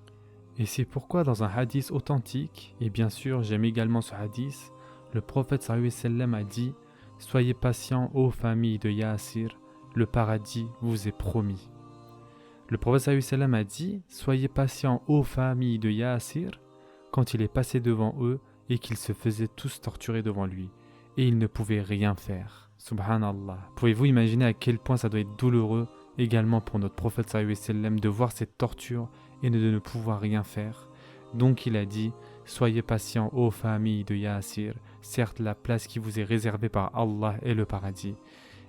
A: Et c'est pourquoi dans un hadith authentique, et bien sûr j'aime également ce hadith, le prophète sallallahu alayhi wa sallam a dit « Soyez patients ô famille de Yaasir, le paradis vous est promis. » Le prophète sallallahu alayhi wa sallam a dit « Soyez patients ô famille de Yaasir » quand il est passé devant eux et qu'ils se faisaient tous torturer devant lui. Et ils ne pouvaient rien faire. Subhanallah. Pouvez-vous imaginer à quel point ça doit être douloureux également pour notre prophète sallallahu alayhi wa sallam de voir cette torture et de ne pouvoir rien faire. Donc il a dit « Soyez patients ô famille de Yaasir, certes la place qui vous est réservée par Allah est le paradis. »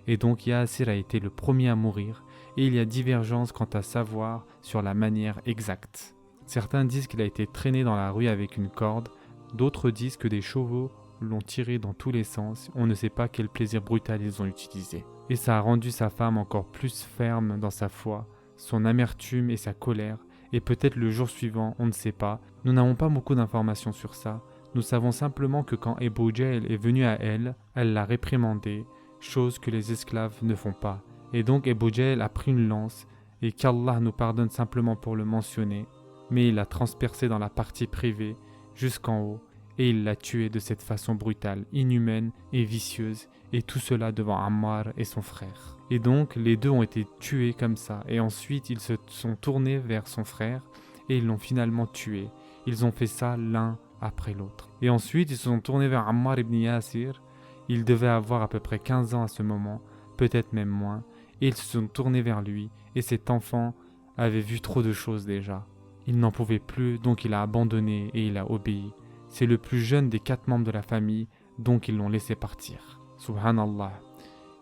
A: Et donc Yaasir a été le premier à mourir et il y a divergence quant à savoir sur la manière exacte. Certains disent qu'il a été traîné dans la rue avec une corde, d'autres disent que des chevaux l'ont tiré dans tous les sens, on ne sait pas quel plaisir brutal ils ont utilisé. Et ça a rendu sa femme encore plus ferme dans sa foi, son amertume et sa colère, et peut-être le jour suivant, on ne sait pas. Nous n'avons pas beaucoup d'informations sur ça. Nous savons simplement que quand Abu Jahl est venu à elle, elle l'a réprimandé, chose que les esclaves ne font pas. Et donc Abu Jahl a pris une lance, et qu'Allah nous pardonne simplement pour le mentionner, mais il l'a transpercé dans la partie privée, jusqu'en haut, et il l'a tué de cette façon brutale, inhumaine et vicieuse, et tout cela devant Ammar et son frère. Et donc les 2 ont été tués comme ça, et ensuite ils se sont tournés vers son frère, et ils l'ont finalement tué. Ils ont fait ça l'un après l'autre. Et ensuite ils se sont tournés vers Ammar ibn Yasir, il devait avoir à peu près 15 ans à ce moment, peut-être même moins, et ils se sont tournés vers lui, et cet enfant avait vu trop de choses déjà. Il n'en pouvait plus, donc il a abandonné et il a obéi. C'est le plus jeune des 4 membres de la famille, donc ils l'ont laissé partir. Subhanallah.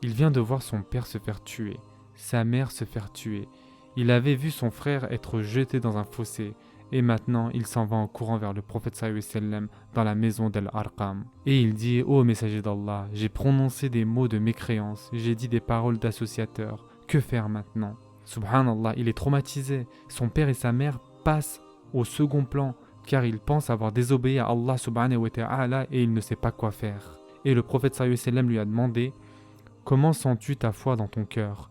A: Il vient de voir son père se faire tuer, sa mère se faire tuer. Il avait vu son frère être jeté dans un fossé, et maintenant il s'en va en courant vers le prophète sallallahu alayhi wa sallam dans la maison d'Al-Arqam. Et il dit: Ô messager d'Allah, j'ai prononcé des mots de mécréance, j'ai dit des paroles d'associateur, que faire maintenant? Subhanallah, il est traumatisé. Son père et sa mère passent au second plan, car il pense avoir désobéi à Allah subhanahu wa ta'ala et il ne sait pas quoi faire. Et le prophète sallallahu alayhi wa sallam lui a demandé: comment sens-tu ta foi dans ton cœur?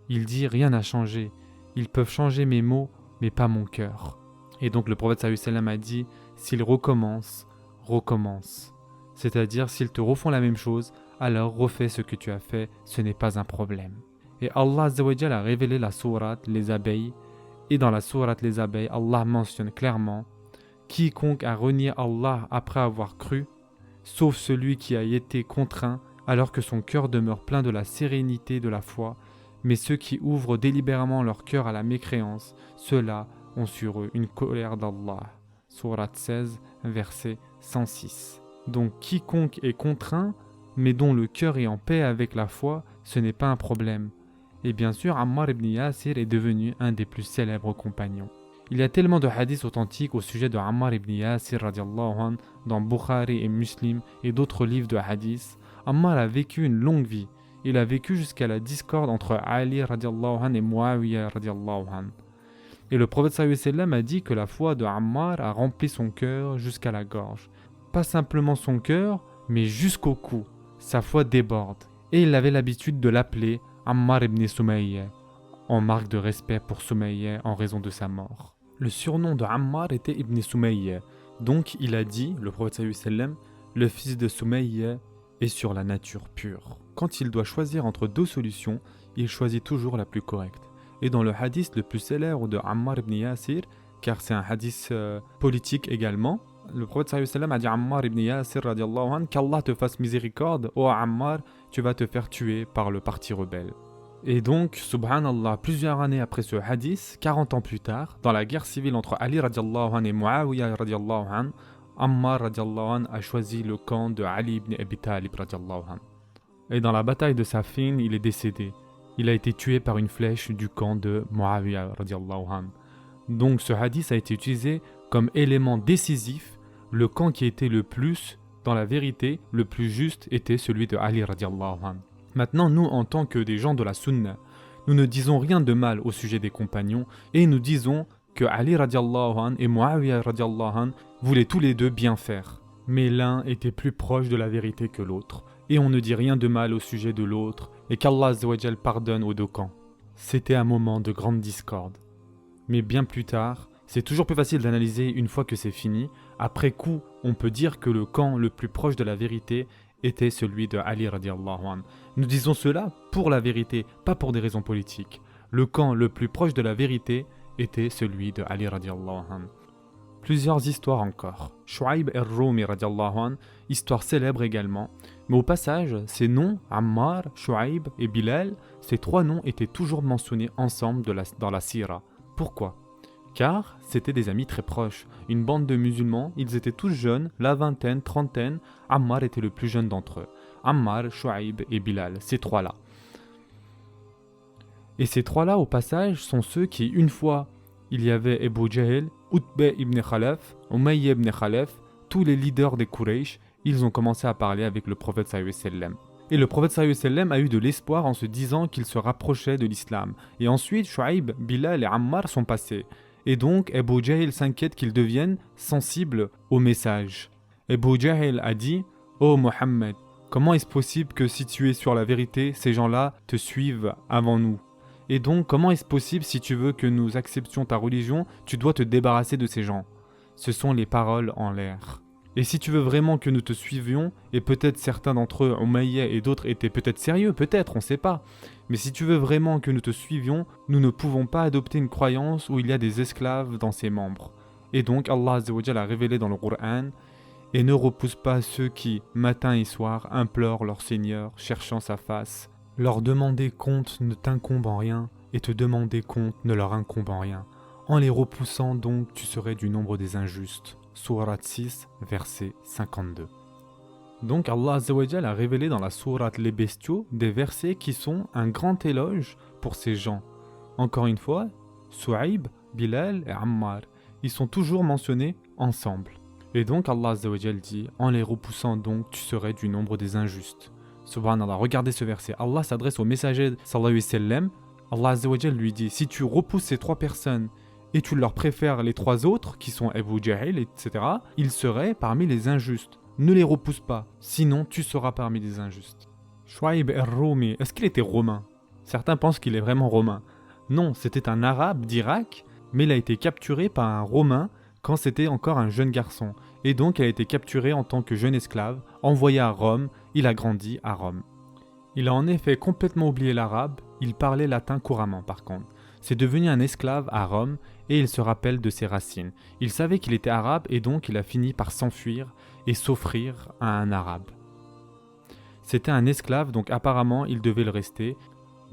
A: Il dit: rien n'a changé. Ils peuvent changer mes mots, mais pas mon cœur. Et donc le prophète sallallahu alayhi wa sallam a dit: s'ils recommencent, recommence. C'est-à-dire, s'ils te refont la même chose, alors refais ce que tu as fait, ce n'est pas un problème. Et Allah Azza wa Jalla a révélé la sourate Les Abeilles. Et dans la sourate Les Abeilles, Allah mentionne clairement: quiconque a renié Allah après avoir cru, sauf celui qui a été contraint, alors que son cœur demeure plein de la sérénité de la foi, mais ceux qui ouvrent délibérément leur cœur à la mécréance, ceux-là ont sur eux une colère d'Allah. Sourate 16, verset 106. Donc quiconque est contraint, mais dont le cœur est en paix avec la foi, ce n'est pas un problème. Et bien sûr, Ammar ibn Yasir est devenu un des plus célèbres compagnons. Il y a tellement de hadiths authentiques au sujet de Ammar ibn Yasir radiallahu anh, dans Bukhari et Muslim et d'autres livres de hadiths. Ammar a vécu une longue vie. Il a vécu jusqu'à la discorde entre Ali radiallahu anh et Muawiyah radiallahu anh. Et le prophète sallallahu alayhi wa sallam a dit que la foi de Ammar a rempli son cœur jusqu'à la gorge. Pas simplement son cœur, mais jusqu'au cou. Sa foi déborde. Et il avait l'habitude de l'appeler Ammar ibn Sumayya, en marque de respect pour Sumayya en raison de sa mort. Le surnom de Ammar était Ibn Sumayya. Donc il a dit, le prophète sallallahu alayhi wa sallam, le fils de Sumayya est sur la nature pure. Quand il doit choisir entre deux solutions, il choisit toujours la plus correcte. Et dans le hadith le plus célèbre de Ammar ibn Yasir, car c'est un hadith politique également, le prophète sallallahu alayhi wa sallam a dit à Ammar ibn Yasir radiallahu anh, qu'Allah te fasse miséricorde, ô Ammar, tu vas te faire tuer par le parti rebelle. Et donc, subhanallah, plusieurs années après ce hadith, 40 ans plus tard, dans la guerre civile entre Ali radiallahu anh et Muawiyah radiallahu anh, Ammar radiallahu anh a choisi le camp de Ali ibn Abi Talib radiallahu anh. Et dans la bataille de Safin, il est décédé. Il a été tué par une flèche du camp de Muawiyah radiallahu anh. Donc ce hadith a été utilisé comme élément décisif. Le camp qui était le plus, dans la vérité, le plus juste était celui de Ali radiallahu anh. Maintenant, nous, en tant que des gens de la Sunna, nous ne disons rien de mal au sujet des compagnons et nous disons que Ali radiallahu anh et Muawiyah radiallahu anh voulaient tous les deux bien faire. Mais l'un était plus proche de la vérité que l'autre. Et on ne dit rien de mal au sujet de l'autre et qu'Allah Azza wa Jal pardonne aux deux camps. C'était un moment de grande discorde. Mais bien plus tard, c'est toujours plus facile d'analyser une fois que c'est fini. Après coup, on peut dire que le camp le plus proche de la vérité était celui de Ali radiallahu anh. Nous disons cela pour la vérité, pas pour des raisons politiques. Le camp le plus proche de la vérité était celui de Ali radiallahu anh. Plusieurs histoires encore. Shu'aib al-Rumi radiallahu anh, histoire célèbre également. Mais au passage, ces noms, Ammar, Shu'aib et Bilal, ces trois noms étaient toujours mentionnés ensemble dans la Sira. Pourquoi ? Car c'étaient des amis très proches. Une bande de musulmans, ils étaient tous jeunes, la vingtaine, trentaine. Ammar était le plus jeune d'entre eux. Ammar, Shu'aib et Bilal, ces trois-là. Et ces trois-là, au passage, sont ceux qui, une fois, il y avait Abu Jahl, Utba ibn Khalaf, Umayya ibn Khalaf, tous les leaders des Quraysh, ils ont commencé à parler avec le prophète sallallahu alayhi wa sallam. Et le prophète sallallahu alayhi wa sallam a eu de l'espoir en se disant qu'il se rapprochait de l'islam. Et ensuite, Shu'aib, Bilal et Ammar sont passés. Et donc, Abu Jahl s'inquiète qu'ils deviennent sensibles au message. Abu Jahl a dit: « Oh Mohammed, comment est-ce possible que si tu es sur la vérité, ces gens-là te suivent avant nous ? Et donc, comment est-ce possible si tu veux que nous acceptions ta religion, tu dois te débarrasser de ces gens ?» Ce sont les paroles en l'air. Et si tu veux vraiment que nous te suivions, et peut-être certains d'entre eux, Umayya et d'autres, étaient peut-être sérieux, peut-être, on ne sait pas. Mais si tu veux vraiment que nous te suivions, nous ne pouvons pas adopter une croyance où il y a des esclaves dans ses membres. Et donc Allah Azza wa Jalla a révélé dans le Coran: « Et ne repousse pas ceux qui, matin et soir, implorent leur Seigneur, cherchant sa face. Leur demander compte ne t'incombe en rien, et te demander compte ne leur incombe en rien. En les repoussant donc, tu serais du nombre des injustes. » Sourate 6, verset 52. Donc Allah Azza wa Jalla a révélé dans la sourate Les Bestiaux des versets qui sont un grand éloge pour ces gens. Encore une fois, Souaïb, Bilal et Ammar. Ils sont toujours mentionnés ensemble. Et donc Allah Azza wa Jal dit, en les repoussant donc, tu serais du nombre des injustes. Subhanallah, regardez ce verset. Allah s'adresse au messager sallallahu alayhi wa sallam. Allah Azza wa Jal lui dit, si tu repousses ces 3 personnes et tu leur préfères les 3 autres, qui sont Abu Jahil, etc., ils seraient parmi les injustes. Ne les repousse pas, sinon tu seras parmi les injustes. Shuaib al-Rumi, est-ce qu'il était romain? Certains pensent qu'il est vraiment romain. Non, c'était un arabe d'Irak, mais il a été capturé par un romain quand c'était encore un jeune garçon. Et donc il a été capturé en tant que jeune esclave, envoyé à Rome, il a grandi à Rome. Il a en effet complètement oublié l'arabe, il parlait latin couramment par contre. C'est devenu un esclave à Rome et il se rappelle de ses racines. Il savait qu'il était arabe et donc il a fini par s'enfuir et s'offrir à un arabe. C'était un esclave, donc apparemment il devait le rester.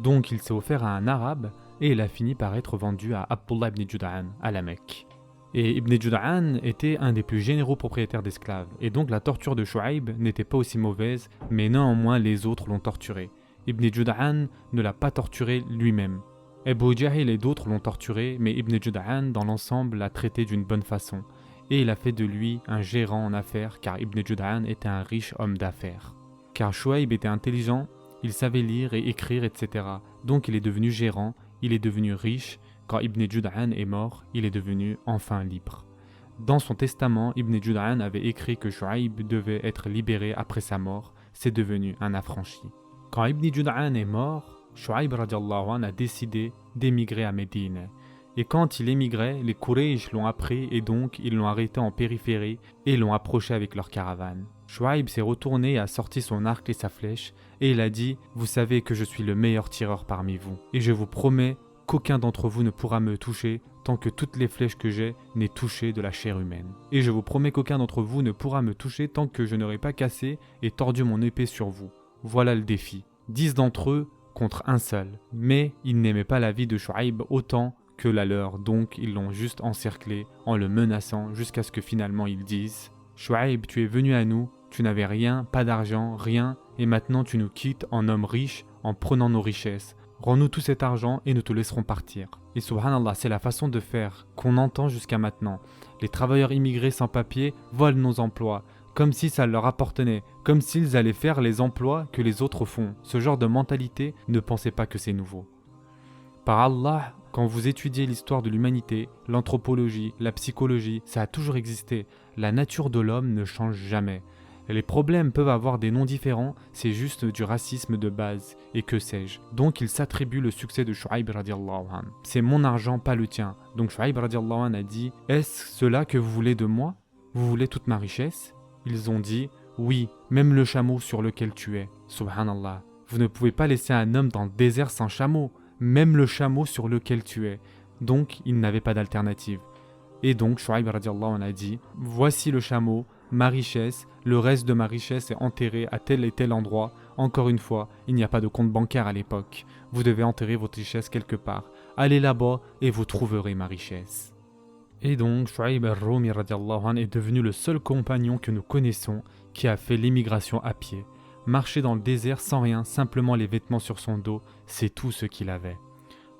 A: Donc il s'est offert à un arabe et il a fini par être vendu à Abdullah ibn Jud'an à la Mecque. Et Ibn Jud'an était un des plus généraux propriétaires d'esclaves. Et donc la torture de Shuaib n'était pas aussi mauvaise, mais néanmoins les autres l'ont torturé. Ibn Jud'an ne l'a pas torturé lui-même. Abu Jahil et d'autres l'ont torturé, mais Ibn Jud'an dans l'ensemble l'a traité d'une bonne façon. Et il a fait de lui un gérant en affaires, car Ibn Jud'an était un riche homme d'affaires. Car Shuaib était intelligent, il savait lire et écrire, etc. Donc il est devenu gérant, il est devenu riche. Quand Ibn Jud'an est mort, il est devenu enfin libre. Dans son testament, Ibn Jud'an avait écrit que Shuaib devait être libéré après sa mort, c'est devenu un affranchi. Quand Ibn Jud'an est mort, Shuaib radiallahu anhu a décidé d'émigrer à Médine. Et quand il émigrait, les Quraysh l'ont appris et donc ils l'ont arrêté en périphérie et l'ont approché avec leur caravane. Shuaib s'est retourné et a sorti son arc et sa flèche et il a dit « Vous savez que je suis le meilleur tireur parmi vous et je vous promets qu'aucun d'entre vous ne pourra me toucher tant que toutes les flèches que j'ai n'aient touché de la chair humaine. Et je vous promets qu'aucun d'entre vous ne pourra me toucher tant que je n'aurai pas cassé et tordu mon épée sur vous. Voilà le défi. 10 d'entre eux contre un seul. Mais ils n'aimaient pas la vie de Shuaib autant que la leur, donc ils l'ont juste encerclé en le menaçant jusqu'à ce que finalement ils disent « Shuaib, tu es venu à nous, tu n'avais rien, pas d'argent, rien, et maintenant tu nous quittes en homme riche en prenant nos richesses. Rends-nous tout cet argent et nous te laisserons partir. » Et subhanallah, c'est la façon de faire qu'on entend jusqu'à maintenant. Les travailleurs immigrés sans papier volent nos emplois, comme si ça leur appartenait, comme s'ils allaient faire les emplois que les autres font. Ce genre de mentalité, ne pensez pas que c'est nouveau. Par Allah, quand vous étudiez l'histoire de l'humanité, l'anthropologie, la psychologie, ça a toujours existé. La nature de l'homme ne change jamais. Les problèmes peuvent avoir des noms différents, c'est juste du racisme de base, et que sais-je. Donc il s'attribue le succès de Shuaib radiallahu anhu. C'est mon argent, pas le tien. Donc Shuaib radiallahu anhu a dit « Est-ce cela que vous voulez de moi? Vous voulez toute ma richesse ?» Ils ont dit « Oui, même le chameau sur lequel tu es. » Subhanallah, vous ne pouvez pas laisser un homme dans le désert sans chameau, même le chameau sur lequel tu es. Donc il n'avait pas d'alternative. Et donc Shuaib radiallahu anhu a dit « Voici le chameau, ma richesse, le reste de ma richesse est enterré à tel et tel endroit. Encore une fois, il n'y a pas de compte bancaire à l'époque. Vous devez enterrer votre richesse quelque part. Allez là-bas et vous trouverez ma richesse. » Et donc, Shuaib al-Rumi radiallahu anhu est devenu le seul compagnon que nous connaissons qui a fait l'émigration à pied. Marcher dans le désert sans rien, simplement les vêtements sur son dos, c'est tout ce qu'il avait.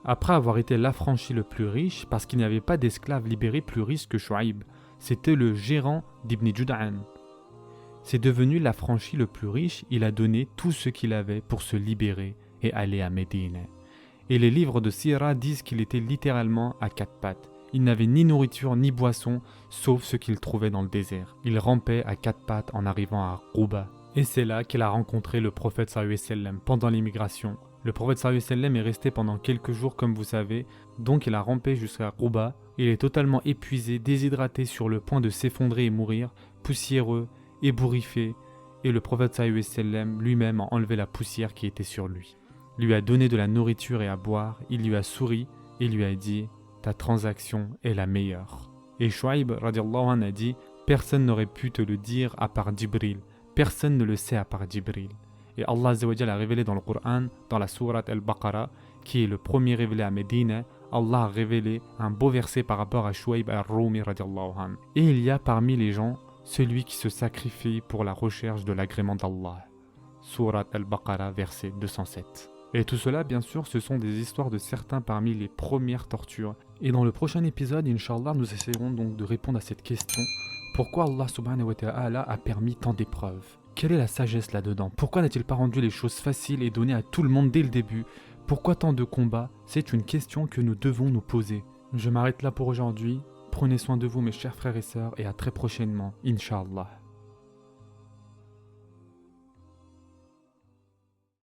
A: Après avoir été l'affranchi le plus riche, parce qu'il n'y avait pas d'esclaves libérés plus riches que Shuaib, c'était le gérant d'Ibn Jud'an. C'est devenu l'affranchi le plus riche, il a donné tout ce qu'il avait pour se libérer et aller à Médine. Et les livres de Sira disent qu'il était littéralement à 4 pattes. Il n'avait ni nourriture ni boisson, sauf ce qu'il trouvait dans le désert. Il rampait à 4 pattes en arrivant à Rouba. Et c'est là qu'il a rencontré le prophète sallallahu alayhi wa sallam pendant l'immigration. Le prophète sallallahu alayhi wa sallam est resté pendant quelques jours comme vous savez, donc il a rampé jusqu'à Rouba. Il est totalement épuisé, déshydraté, sur le point de s'effondrer et mourir, poussiéreux, ébouriffé, et le prophète sallallahu alayhi wa sallam lui-même a enlevé la poussière qui était sur lui. Lui a donné de la nourriture et à boire, il lui a souri et lui a dit « Ta transaction est la meilleure ». Et Shuaib radiallahu anhu a dit « Personne n'aurait pu te le dire à part Jibril, personne ne le sait à part Jibril ». Et Allah Azza wa Jalla a révélé dans le Coran, dans la sourate Al-Baqarah, qui est le premier révélé à Médine, Allah a révélé un beau verset par rapport à Shuaib al-Rumi radiallahu anhu. Et il y a parmi les gens celui qui se sacrifie pour la recherche de l'agrément d'Allah. Sourate Al-Baqarah, verset 207. Et tout cela, bien sûr, ce sont des histoires de certains parmi les premières tortures. Et dans le prochain épisode, Inch'Allah, nous essaierons donc de répondre à cette question. Pourquoi Allah subhanahu wa ta'ala a permis tant d'épreuves? Quelle est la sagesse là-dedans? Pourquoi n'a-t-il pas rendu les choses faciles et donné à tout le monde dès le début? Pourquoi tant de combats? C'est une question que nous devons nous poser. Je m'arrête là pour aujourd'hui. Prenez soin de vous mes chers frères et sœurs et à très prochainement, Inch'Allah.